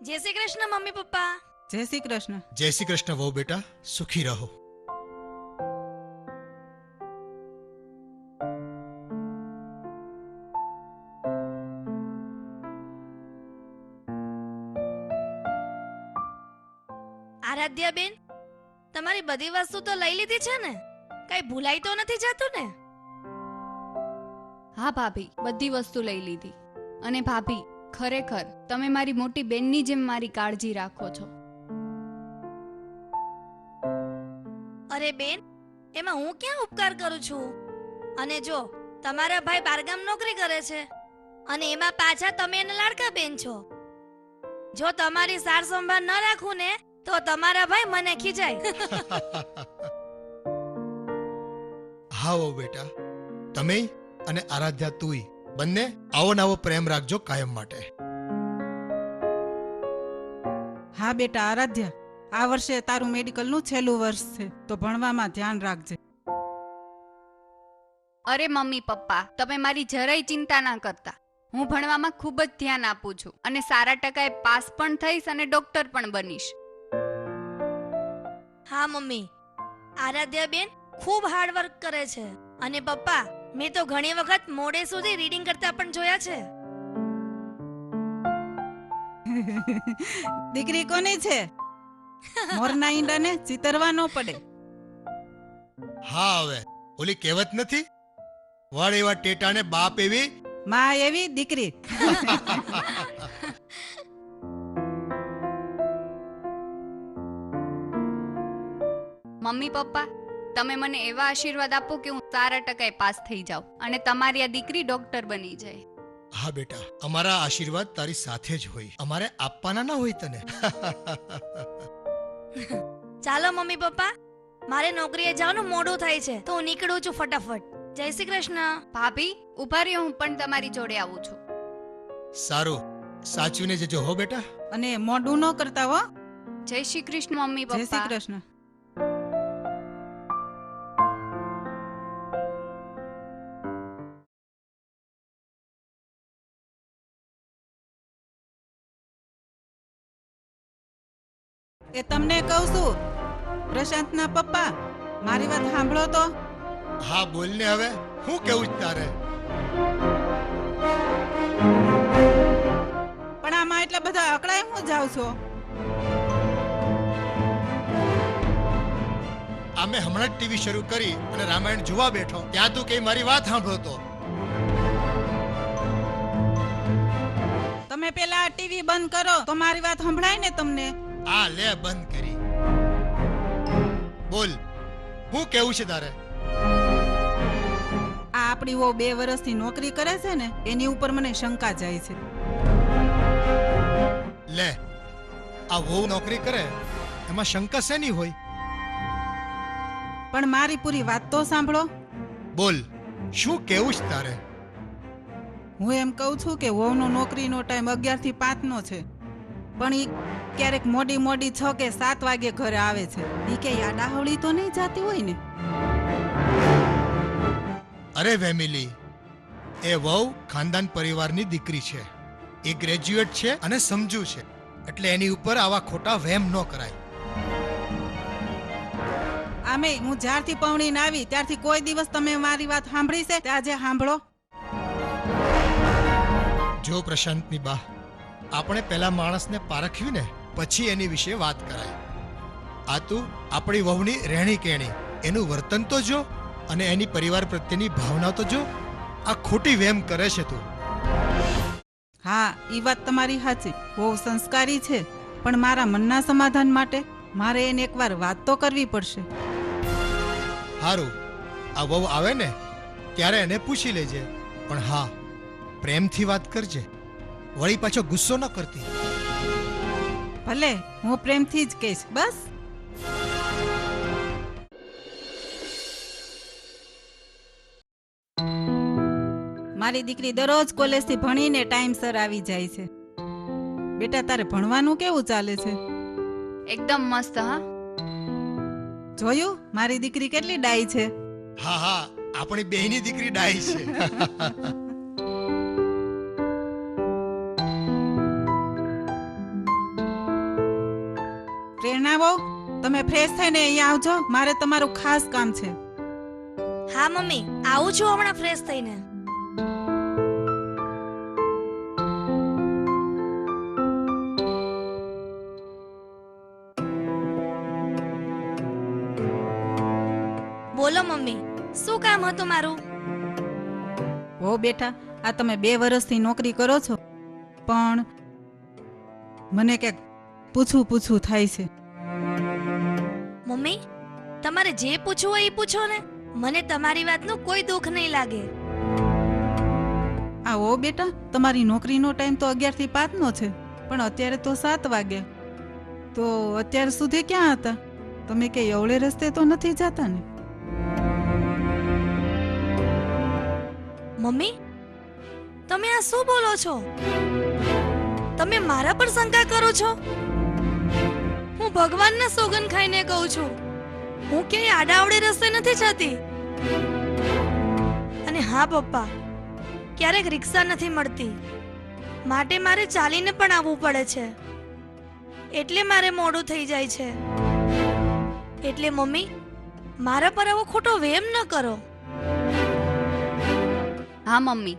જય Shri Krishna mummy papa. જય શ્રી કૃષ્ણ. જય શ્રી કૃષ્ણ વહુ બેટા, સુખી રહો. આરાધ્યા બેન, તમારી બધી વસ્તુ તો લઈ લીધી છે ને? કઈ ભૂલાઈ તો નથી જતું ને? હા ભાભી, બધી વસ્તુ લઈ લીધી. અને ભાભી, ખરેખર તમે મારી મોટી બેનની જેમ મારી કાળજી રાખો છો. અરે બેન, એમાં હું ક્યાં ઉપકાર કરું છું? અને જો તમારા ભાઈ બારગામ નોકરી કરે છે અને એમાં પાછા તમે એના લાડકા બેન છો. જો તમારી સાર સંભાળ ન રાખું ને તો તમારા ભાઈ મને ખીજાય. હા વહુ બેટા, તમે અને આરાધ્યા તુંય બંને આવો ને આવો પ્રેમ રાખજો કાયમ માટે. હા બેટા આરાધ્યા, આ વર્ષે તારું મેડિકલનું છેલ્લું વર્ષ છે, તો ભણવામાં ધ્યાન રાખજે. અરે મમ્મી પપ્પા, તમે મારી જરાય ચિંતા ના કરતા. હું ભણવામાં ખૂબ જ ધ્યાન આપું છું અને સારા ટકાએ પાસ પણ થઈશ અને ડોક્ટર પણ બનીશ. હા મમ્મી, આરાધ્યા બેન ખૂબ હાર્ડ વર્ક કરે છે. અને પપ્પા, મેં તો ઘણી વખત મોડે સુધી રીડિંગ કરતા પણ જોયા છે. દીકરી કોની છે? મોરના ઈંડાને ચિતરવા ન પડે. હા, હવે ઓલી કહેવત નથી, વડ એવા ટેટાને બાપ એવી માં એવી દીકરી. મમ્મી પપ્પા, તમે મને એવા આશીર્વાદ આપો કે હું સારા ટકાએ પાસ થઈ જાઉં અને તમારી આ દીકરી ડોક્ટર બની જાય. હા બેટા, અમારા આશીર્વાદ તારી સાથે જ હોય, અમારે આપવાના ના હોય તને. ચાલો મમ્મી પપ્પા, મારે નોકરીએ જવાનું મોડું થાય છે, તો હું નીકળું છું ફટાફટ. જય શ્રી કૃષ્ણ. ભાભી ઉભા રહ્યો, હું પણ તમારી જોડે આવું છું. સારું, સાચવીને જજો હો બેટા. અને મોડું ન કરતા હો. જય શ્રી કૃષ્ણ મમ્મી જય શ્રી પપ્પા. કૃષ્ણ. એ તમને કહું છું, પ્રશાંતના પપ્પા, મારી વાત સાંભળો તો. હા બોલ ને, હવે હું કેવું જ તારે? પણ આમાં એટલા બધા અકળાય હું જાવ છો? આમે હમણાં જ ટીવી શરૂ કરી અને રામાયણ જોવા બેઠો, ત્યાં તું કઈ મારી વાત સાંભળો તો. તમે પેલા ટીવી બંધ કરો તો મારી વાત સંભળાય ને તમને. આ લે બંધ કરી. બોલ, હું કેવું છે તારે? આ આપણી વો 2 વર્ષથી નોકરી કરે છે ને, એની ઉપર મને શંકા જાય છે. લે, આ વહુ નોકરી કરે એમાં શંકા શેની હોય? પણ મારી પૂરી વાત તો સાંભળો. બોલ, શું કેવું છે તારે? હું એમ કહું છું કે વહુનો નોકરીનો ટાઈમ 11 થી 5 નો છે, પણ ઈ ક્યારેક મોડી 6 કે 7 વાગે ઘરે આવે છે. ઈ કે આડાહવળી તો નહીં જાતી હોય ને? અરે વેમિલી, એ વહુ ખાનદાન પરિવારની દીકરી છે, એ ગ્રેજ્યુએટ છે અને સમજુ છે, એટલે એની ઉપર આવા ખોટા વહેમ ન કરાય. આમે હું જ્યારથી પૌણીને આવી ત્યારથી કોઈ દિવસ તમે મારી વાત સાંભળી છે? તે આજે સાંભળો. જો પ્રશાંતની બા, આપણે પેલા માણસને પારખ્યું ને પછી એની વિશે વાત કરાય. આ તું આપણી વહુની રહેણી કેણી, એનું વર્તન તો જો અને એની પરિવાર પ્રત્યેની ભાવના તો જો. આ ખોટી વહેમ કરે છે તું. હા, ઈ વાત તમારી સાચી. બહુ સંસ્કારી છે, પણ મારા મનના સમાધાન માટે મારે એને એકવાર વાત તો કરવી પડશે. હારું, આ વહુ આવે ને ત્યારે એને પૂછી લેજે, પણ હા, પ્રેમથી વાત કરજે, વળી પાછો ગુસ્સો ન કરતી. ભલે, હું પ્રેમથી જ કહીશ, બસ. મારી દીકરી દરરોજ કોલેજથી ભણીને ટાઈમસર આવી જાય છે. બેટા, તારે ભણવાનું કેવું ચાલે છે? એકદમ મસ્ત. હા, જોયું મારી દીકરી કેટલી ડાઈ છે? હા હા, આપણી બેયની દીકરી ડાઈ છે. પ્રેરણા વહુ, તમે ફ્રેશ થઈને અહીંયા આવજો, મારે તમારું ખાસ કામ છે. હા મમ્મી, આવું છું હમણાં ફ્રેશ થઈને. બોલો મમ્મી, શું કામ હતું મારું? હો બેટા, આ તમે 2 વર્ષથી નોકરી કરો છો, પણ મને ક્યાંક પૂછવું થાય છે. મમ્મી, તમારે જે પૂછવું હોય એ પૂછો ને, મને તમારી વાતનું કોઈ દુઃખ નહીં લાગે. આ ઓ બેટા, તમારી નોકરીનો ટાઈમ તો 11 થી 5 નો છે, પણ અત્યારે તો 7 વાગે. તો અત્યાર સુધી ક્યાં હતા તમે? કે એવડે રસ્તે તો નથી જતા ને? મમ્મી, તમે આ શું બોલો છો? તમે મારા પર શંકા કરો છો? હું ભગવાનના સોગંદ ખાઈને કહું છું, હું ક્યાંય આડાવડે રસ્તે નથી જતી. અને હા પપ્પા, ક્યારેક રિક્ષા નથી મળતી, માટે મારે ચાલીને પણ આવવું પડે છે, એટલે મારે મોડું થઈ જાય છે. એટલે મમ્મી, મારા પર આવો ખોટો વહેમ ન કરો. હા મમ્મી,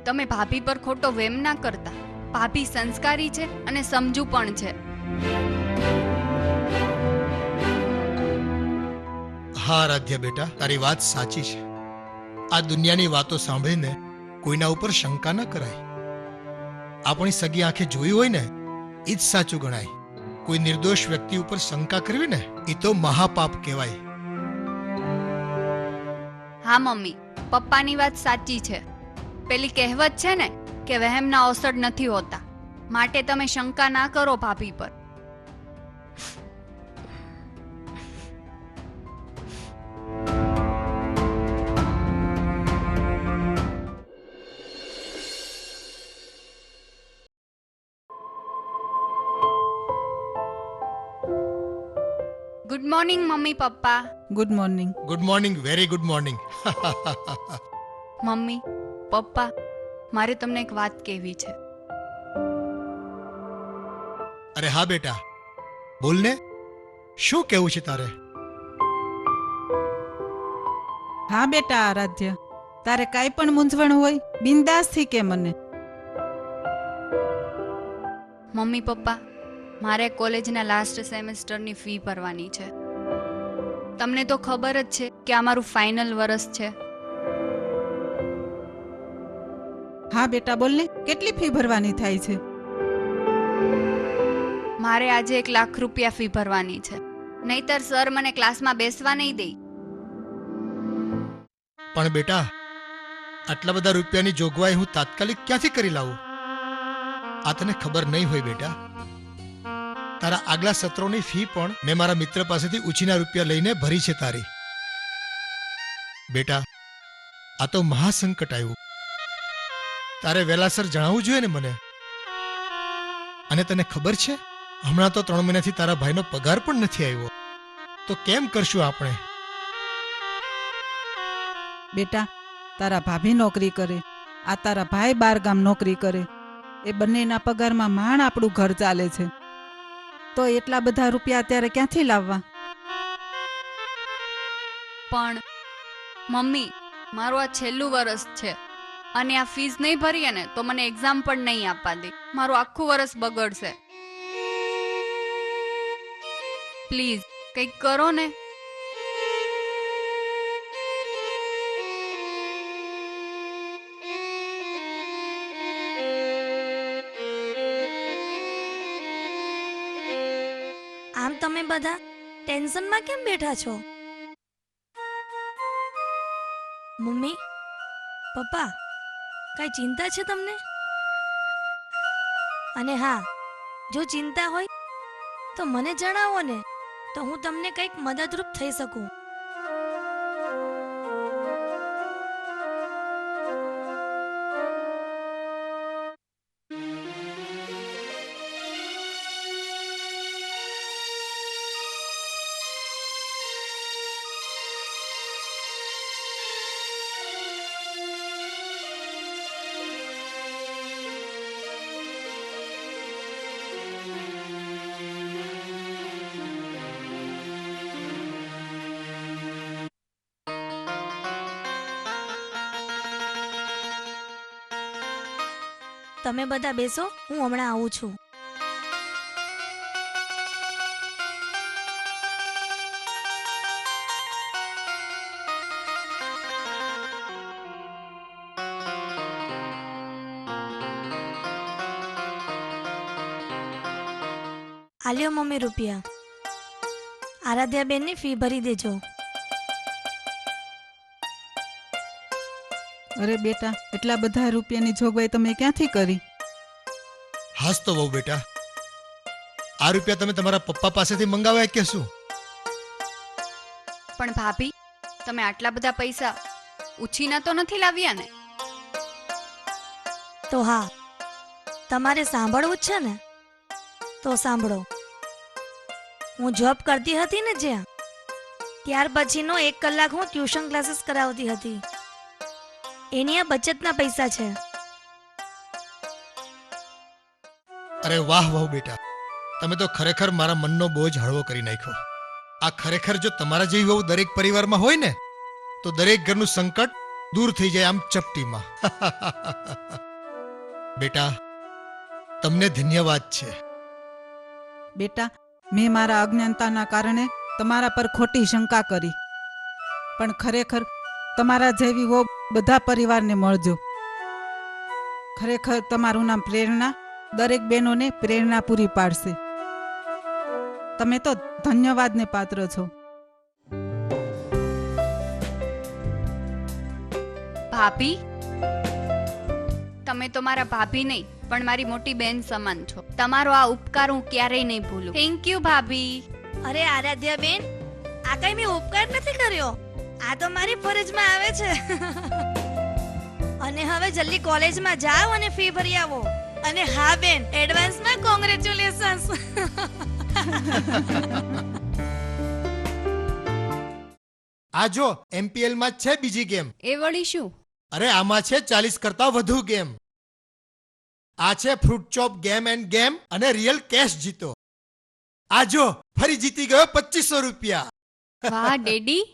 તમે ભાભી પર ખોટો વેમ ના કરતા. ભાભી સંસ્કારી છે અને સમજુ પણ છે. હા આરાધ્યા બેટા, તારી વાત સાચી છે. આ દુનિયાની વાતો સાંભળીને કોઈના ઉપર શંકા ન કરાય. આપણી સગી આંખે જોયું હોય ને એ જ સાચું ગણાય. કોઈ નિર્દોષ વ્યક્તિ ઉપર શંકા કરવી ને એ તો મહાપાપ કહેવાય. હા મમ્મી, પપ્પાની વાત સાચી છે. પેલી કહેવત છે ને કે વહેમના અવસર નથી હોતા, માટે તમે શંકા ના કરો ભાભી પર. Good morning mummy papa. Good morning. Good morning, very good morning. Mummy papa, મારે તમને એક વાત કહેવી છે. અરે હા બેટા, બોલ ને, શું કહેવું છે તારે? હા બેટા આરાધ્ય, તારે કાંઈ પણ મૂંઝવણ હોય બિંદાસથી કે મને. મમ્મી પપ્પા, મારે કોલેજના લાસ્ટ સેમેસ્ટરની ફી ભરવાની છે. તમને તો ખબર જ છે કે આ મારું ફાઇનલ વર્ષ છે. હા બેટા બોલ ને, કેટલી ફી ભરવાની થાય છે? મારે આજે 1 લાખ રૂપિયા ફી ભરવાની છે, નહીતર સર મને ક્લાસમાં બેસવા નહીં દે. પણ બેટા, આટલા બધા રૂપિયાની જોગવાઈ હું તાત્કાલિક ક્યાંથી કરી લાવું? આ તને ખબર નહીં હોય બેટા. તારા આગલા સત્રોની ફી પણ મેં મારા મિત્ર પાસેથી ઉછીના રૂપિયા લઈને ભરી છે તારી. બેટા, આ તો મહાસંકટ આવ્યું. તારે વહેલાસર જણાવવું જોઈએ ને મને. અને તને ખબર છે, હમણાં તો 3 મહિનાથી તારા ભાઈનો પગાર પણ નથી આવ્યો. તો કેમ કરશું આપણે? બેટા, તારા ભાભી નોકરી કરે, આ તારા ભાઈ 12 ગામ નોકરી કરે, એ બંનેના પગારમાં માંડ આપણું ઘર ચાલે છે. તો એટલા બધા રૂપિયા અત્યારે ક્યાંથી લાવવા? પણ મમ્મી, મારું આ છેલ્લું વર્ષ છે અને આ ફીસ નહીં ભરીએ ને તો મને એક્ઝામ પણ નહીં આપવા દે. મારું આખું વર્ષ બગડશે. પ્લીઝ કંઈક કરો ને. આમ તમે બધા ટેન્શનમાં કેમ બેઠા છો? મમ્મી, પપ્પા, કઈ ચિંતા છે તમને? અને હા, જો ચિંતા હોય તો મને જણાવો ને, તો હું તમને કંઈક મદદરૂપ થઈ શકું. તમે બધા બેસો, હું હમણાં આવું છું. આલ્યો મમ્મી રૂપિયા. આરાધ્યાબેનની ફી ભરી દેજો. અરે બેટા, એટલા બધા રૂપિયાની જોગવાઈ તમે ક્યાંથી કરી? હાસ તો વહુ બેટા, આ રૂપિયા તમે તમારા પપ્પા પાસેથી મંગાવ્યા કે શું? પણ ભાભી, તમે આટલા બધા પૈસા ઉછીના તો નથી લાવ્યા ને? તો હા, તમારે સાંભળવું જ છે ને, તો સાંભળો. હું જોબ કરતી હતી ને જ્યાં, ત્યાર પછીનો 1 કલાક હું ટ્યુશન ક્લાસીસ કરાવતી હતી. એની આ બચતના પૈસા છે. અરે વાહ વહુ બેટા, તમે તો ખરેખર મારા મનનો બોજ હળવો કરી નાખ્યો. આ ખરેખર જો તમારા જેવી વહુ દરેક પરિવારમાં હોય ને, તો દરેક ઘરનું સંકટ દૂર થઈ જાય આમ ચપટીમાં. બેટા, તમને ધન્યવાદ છે. બેટા, મેં મારા અજ્ઞાનતાના કારણે તમારા પર ખોટી શંકા કરી, પણ ખરેખર તમારા જેવી વહુ બધા પરિવારને મળજો. ખરેખર તમારું નામ પ્રેરણા દરેક બહેનોને પ્રેરણા પૂરી પાડશે. તમે તો ધન્યવાદને પાત્ર છો. ભાભી, તમે તો મારા ભાભી નહીં પણ મારી મોટી બેન સમાન છો. તમારો આ ઉપકાર હું ક્યારેય નહીં ભૂલું. થેન્ક યુ ભાભી. અરે આરાધ્યાબેન, આ કઈ મેં ઉપકાર નથી કર્યો, આ તો મારી ફરજમાં આવે છે. અને હવે જલ્દી કોલેજમાં જાઓ અને ફી ભરી આવો. અને હા બેન, એડવાન્સમાં કોંગ્રેચ્યુલેશન્સ. આ જો MPL માં જ છે બીજી ગેમ. એ વળી શું? અરે આમાં છે 40 કરતા વધુ ગેમ. આ છે fruit chop game end game અને રિયલ કેશ જીતો. આ જો ફરી જીતી ગયો 2500 રૂપિયા. વાહ ડેડી,